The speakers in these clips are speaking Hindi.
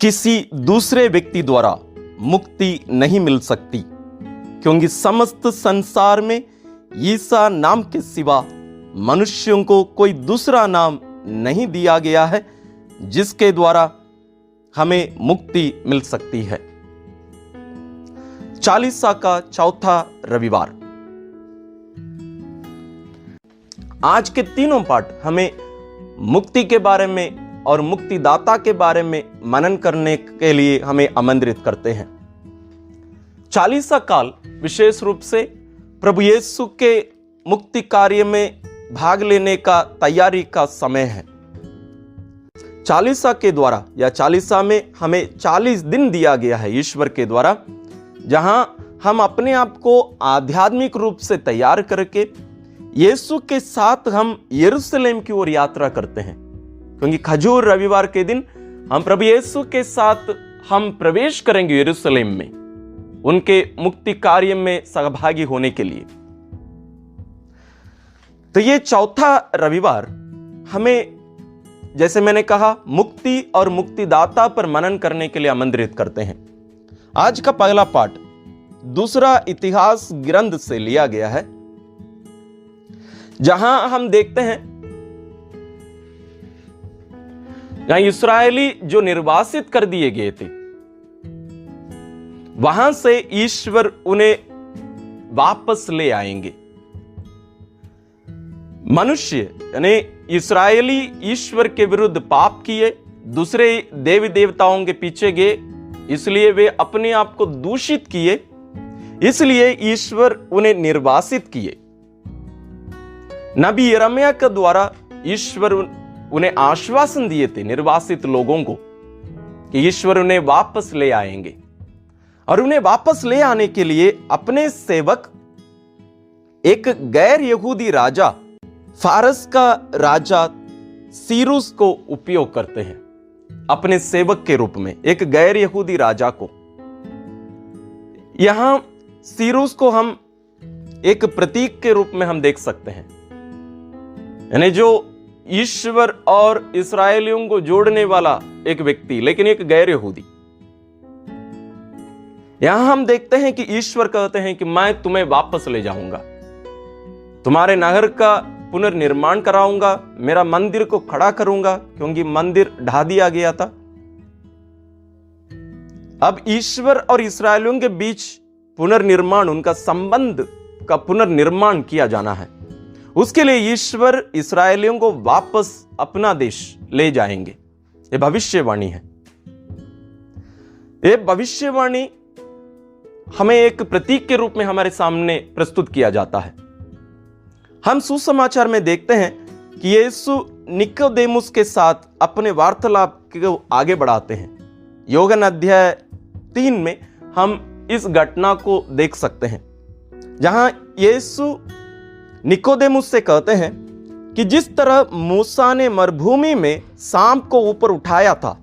किसी दूसरे व्यक्ति द्वारा मुक्ति नहीं मिल सकती, क्योंकि समस्त संसार में ईसा नाम के सिवा मनुष्यों को कोई दूसरा नाम नहीं दिया गया है जिसके द्वारा हमें मुक्ति मिल सकती है। चालीसा का चौथा रविवार। आज के तीनों पाठ हमें मुक्ति के बारे में और मुक्तिदाता के बारे में मनन करने के लिए हमें आमंत्रित करते हैं। चालीसा काल विशेष रूप से प्रभु यीशु के मुक्ति कार्य में भाग लेने का तैयारी का समय है। चालीसा के द्वारा या चालीसा में हमें 40 दिन दिया गया है ईश्वर के द्वारा, जहां हम अपने आप को आध्यात्मिक रूप से तैयार करके यीशु के साथ हम यरूशलेम की ओर यात्रा करते हैं। क्योंकि खजूर रविवार के दिन हम प्रभु यीशु के साथ हम प्रवेश करेंगे यरूशलेम में, उनके मुक्ति कार्य में सहभागी होने के लिए। तो ये चौथा रविवार हमें, जैसे मैंने कहा, मुक्ति और मुक्तिदाता पर मनन करने के लिए आमंत्रित करते हैं। आज का पहला पाठ दूसरा इतिहास ग्रंथ से लिया गया है, जहां हम देखते हैं यहां इस्राएली जो निर्वासित कर दिए गए थे, वहां से ईश्वर उन्हें वापस ले आएंगे। मनुष्य यानी इस्राएली ईश्वर के विरुद्ध पाप किए, दूसरे देवी देवताओं के पीछे गए, इसलिए वे अपने आप को दूषित किए, इसलिए ईश्वर उन्हें निर्वासित किए। नबी यिर्मयाह के द्वारा ईश्वर उन्हें आश्वासन दिए थे निर्वासित लोगों को कि ईश्वर उन्हें वापस ले आएंगे। और उन्हें वापस ले आने के लिए अपने सेवक, एक गैर यहूदी राजा, फारस का राजा सीरूस को उपयोग करते हैं अपने सेवक के रूप में, एक गैर यहूदी राजा को। यहां सीरूस को हम एक प्रतीक के रूप में हम देख सकते हैं, यानी जो ईश्वर और इस्राएलियों को जोड़ने वाला एक व्यक्ति, लेकिन एक गैर यहूदी। यहां हम देखते हैं कि ईश्वर कहते हैं कि मैं तुम्हें वापस ले जाऊंगा, तुम्हारे नगर का पुनर्निर्माण कराऊंगा, मेरा मंदिर को खड़ा करूंगा, क्योंकि मंदिर ढा दिया गया था। अब ईश्वर और इस्राएलियों के बीच पुनर्निर्माण, उनका संबंध का पुनर्निर्माण किया जाना है। उसके लिए ईश्वर इस्राएलियों को वापस अपना देश ले जाएंगे। यह भविष्यवाणी है। यह भविष्यवाणी हमें एक प्रतीक के रूप में हमारे सामने प्रस्तुत किया जाता है। हम सुसमाचार में देखते हैं कि यीशु निकोदेमुस के साथ अपने वार्तालाप को आगे बढ़ाते हैं। योहन अध्याय 3 में हम इस घटना को देख सकते हैं, जहां यीशु निकोदेमुस से कहते हैं कि जिस तरह मूसा ने मरुभूमि में सांप को ऊपर उठाया था,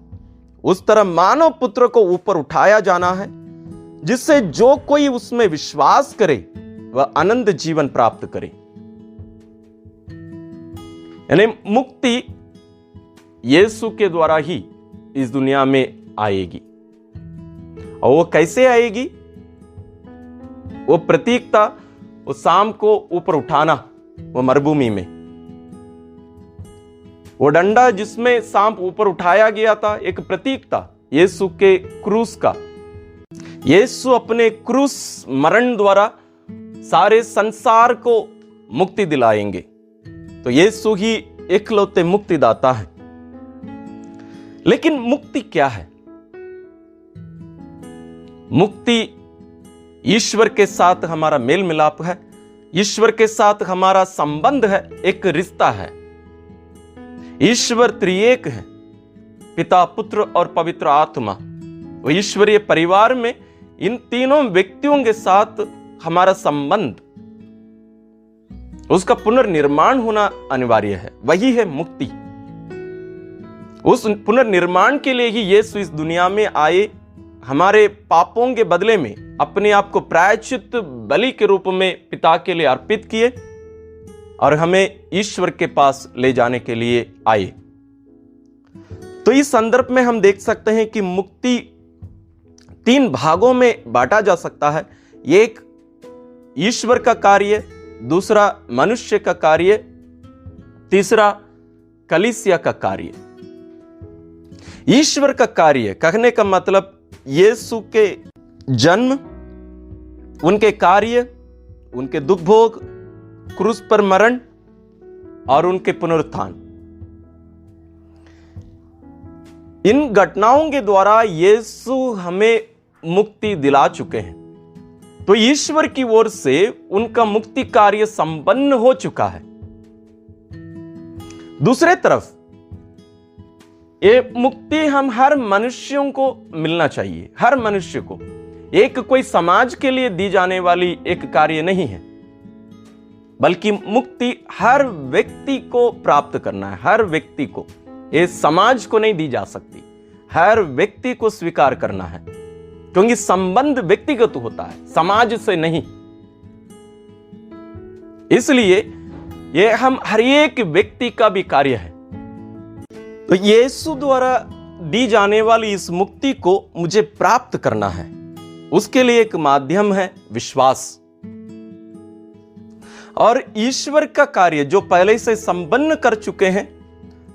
उस तरह मानव पुत्र को ऊपर उठाया जाना है, जिससे जो कोई उसमें विश्वास करे वह अनंत जीवन प्राप्त करे। यानी मुक्ति यीशु के द्वारा ही इस दुनिया में आएगी। और वो कैसे आएगी? वो प्रतीक था, वो सांप को ऊपर उठाना, वो मरुभूमि में वो डंडा जिसमें सांप ऊपर उठाया गया था, एक प्रतीक था यीशु के क्रूस का। यीशु अपने क्रूस मरण द्वारा सारे संसार को मुक्ति दिलाएंगे। तो यीशु ही इकलौते मुक्तिदाता है। लेकिन मुक्ति क्या है? मुक्ति ईश्वर के साथ हमारा मेल मिलाप है, ईश्वर के साथ हमारा संबंध है, एक रिश्ता है। ईश्वर त्रिएक है, पिता, पुत्र और पवित्र आत्मा। वो ईश्वरीय परिवार में इन तीनों व्यक्तियों के साथ हमारा संबंध, उसका पुनर्निर्माण होना अनिवार्य है। वही है मुक्ति। उस पुनर्निर्माण के लिए ही यीशु इस दुनिया में आए, हमारे पापों के बदले में अपने आप को प्रायश्चित बलि के रूप में पिता के लिए अर्पित किए और हमें ईश्वर के पास ले जाने के लिए आए। तो इस संदर्भ में हम देख सकते हैं कि मुक्ति 3 भागों में बांटा जा सकता है। एक ईश्वर का कार्य, दूसरा मनुष्य का कार्य, तीसरा कलीसिया का कार्य। ईश्वर का कार्य कहने का मतलब यीशु के जन्म, उनके कार्य, उनके दुख भोग, क्रूस पर मरण और उनके पुनरुत्थान। इन घटनाओं के द्वारा यीशु हमें मुक्ति दिला चुके हैं। तो ईश्वर की ओर से उनका मुक्ति कार्य संपन्न हो चुका है। दूसरे तरफ ये मुक्ति हम हर मनुष्यों को मिलना चाहिए। हर मनुष्य को, एक कोई समाज के लिए दी जाने वाली एक कार्य नहीं है, बल्कि मुक्ति हर व्यक्ति को प्राप्त करना है। हर व्यक्ति को, ये समाज को नहीं दी जा सकती, हर व्यक्ति को स्वीकार करना है, क्योंकि संबंध व्यक्तिगत होता है, समाज से नहीं। इसलिए ये हम हर एक व्यक्ति का भी कार्य है। तो यीशु द्वारा दी जाने वाली इस मुक्ति को मुझे प्राप्त करना है। उसके लिए एक माध्यम है विश्वास। और ईश्वर का कार्य जो पहले से संपन्न कर चुके हैं,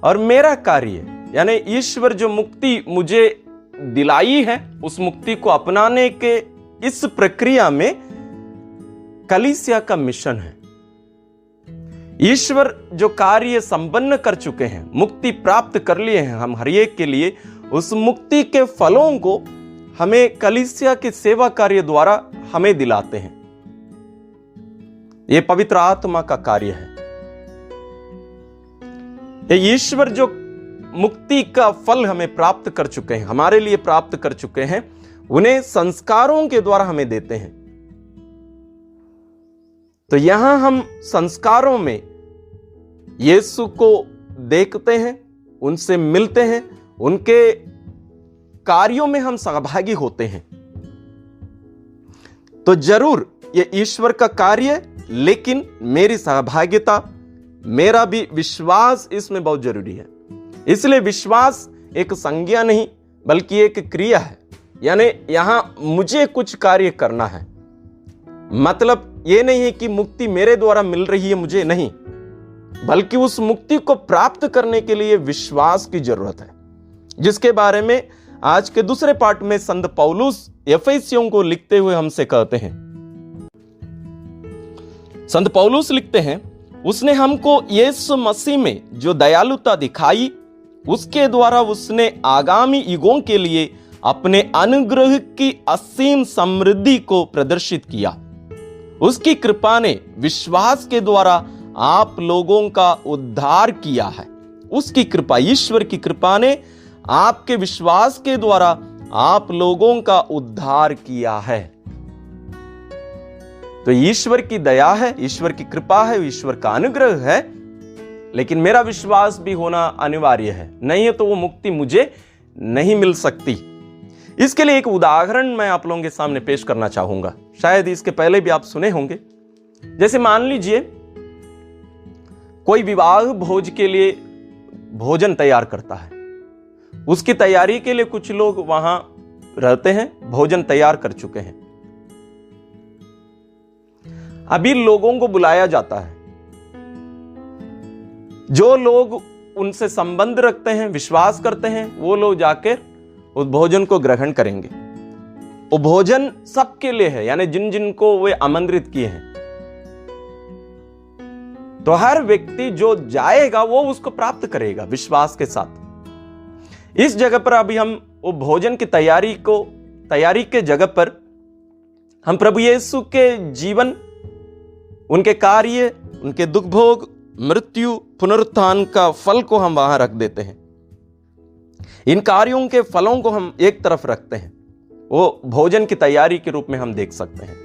और मेरा कार्य यानी ईश्वर जो मुक्ति मुझे दिलाई है, उस मुक्ति को अपनाने के इस प्रक्रिया में कलीसिया का मिशन है। ईश्वर जो कार्य संपन्न कर चुके हैं, मुक्ति प्राप्त कर लिए हैं हम हर एक के लिए, उस मुक्ति के फलों को हमें कलीसिया के सेवा कार्य द्वारा हमें दिलाते हैं। यह पवित्र आत्मा का कार्य है। ये ईश्वर जो मुक्ति का फल हमें प्राप्त कर चुके हैं, हमारे लिए प्राप्त कर चुके हैं, उन्हें संस्कारों के द्वारा हमें देते हैं। तो यहां हम संस्कारों में यीशु को देखते हैं, उनसे मिलते हैं, उनके कार्यों में हम सहभागी होते हैं। तो जरूर ये ईश्वर का कार्य, लेकिन मेरी सहभागिता, मेरा भी विश्वास इसमें बहुत जरूरी है। इसलिए विश्वास एक संज्ञा नहीं, बल्कि एक क्रिया है। यानी यहां मुझे कुछ कार्य करना है। मतलब यह नहीं है कि मुक्ति मेरे द्वारा मिल रही है, मुझे नहीं, बल्कि उस मुक्ति को प्राप्त करने के लिए विश्वास की जरूरत है, जिसके बारे में आज के दूसरे पार्ट में संत पौलुस एफेसियों को लिखते हुए हमसे कहते हैं। संत पौलुस लिखते हैं, उसने हमको यीशु मसीह में जो दयालुता दिखाई, उसके द्वारा उसने आगामी युगों के लिए अपने अनुग्रह की असीम समृद्धि को प्रदर्शित किया। उसकी कृपा ने विश्वास के द्वारा आप लोगों का उद्धार किया है। उसकी कृपा, ईश्वर की कृपा ने आपके विश्वास के द्वारा आप लोगों का उद्धार किया है। तो ईश्वर की दया है, ईश्वर की कृपा है, ईश्वर का अनुग्रह है, लेकिन मेरा विश्वास भी होना अनिवार्य है। नहीं है तो वो मुक्ति मुझे नहीं मिल सकती। इसके लिए एक उदाहरण मैं आप लोगों के सामने पेश करना चाहूंगा। शायद इसके पहले भी आप सुने होंगे। जैसे मान लीजिए कोई विवाह भोज के लिए भोजन तैयार करता है। उसकी तैयारी के लिए कुछ लोग वहां रहते हैं, भोजन तैयार कर चुके हैं। अभी लोगों को बुलाया जाता है। जो लोग उनसे संबंध रखते हैं, विश्वास करते हैं, वो लोग जाकर उस भोजन को ग्रहण करेंगे। वो भोजन सबके लिए है, यानी जिन जिन को वे आमंत्रित किए हैं। तो हर व्यक्ति जो जाएगा वो उसको प्राप्त करेगा विश्वास के साथ। इस जगह पर अभी हम वो भोजन की तैयारी के जगह पर हम प्रभु यीशु के जीवन, उनके कार्य, उनके दुख भोग, मृत्यु, पुनरुत्थान का फल को हम वहां रख देते हैं। इन कार्यों के फलों को हम एक तरफ रखते हैं, वो भोजन की तैयारी के रूप में हम देख सकते हैं।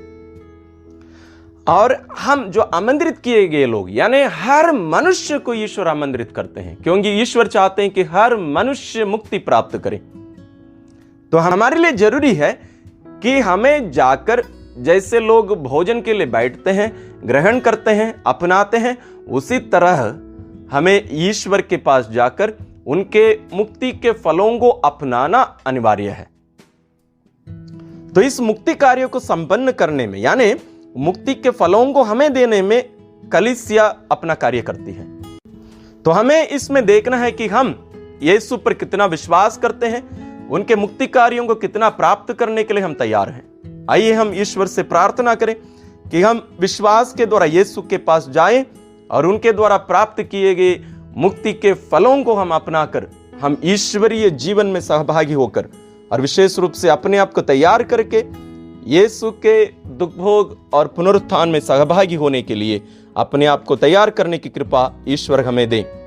और हम जो आमंत्रित किए गए लोग, यानी हर मनुष्य को ईश्वर आमंत्रित करते हैं, क्योंकि ईश्वर चाहते हैं कि हर मनुष्य मुक्ति प्राप्त करे। तो हमारे लिए जरूरी है कि हमें जाकर, जैसे लोग भोजन के लिए बैठते हैं, ग्रहण करते हैं, अपनाते हैं, उसी तरह हमें ईश्वर के पास जाकर उनके मुक्ति के फलों को अपनाना अनिवार्य है। तो इस मुक्ति कार्य को संपन्न करने में, यानी मुक्ति के फलों को हमें देने में कलीसिया अपना कार्य करती है। तो हमें इसमें देखना है कि हम यीशु पर कितना विश्वास करते हैं, उनके मुक्ति कार्यों को कितना प्राप्त करने के लिए हम तैयार हैं। आइए हम ईश्वर से प्रार्थना करें कि हम विश्वास के द्वारा यीशु के पास जाएं और उनके द्वारा प्राप्त किए गए मुक्ति के फलों को हम अपनाकर हम ईश्वरीय जीवन में सहभागी होकर और विशेष रूप से अपने आप को तैयार करके यीशु के दुख भोग और पुनरुत्थान में सहभागी होने के लिए अपने आप को तैयार करने की कृपा ईश्वर हमें दें।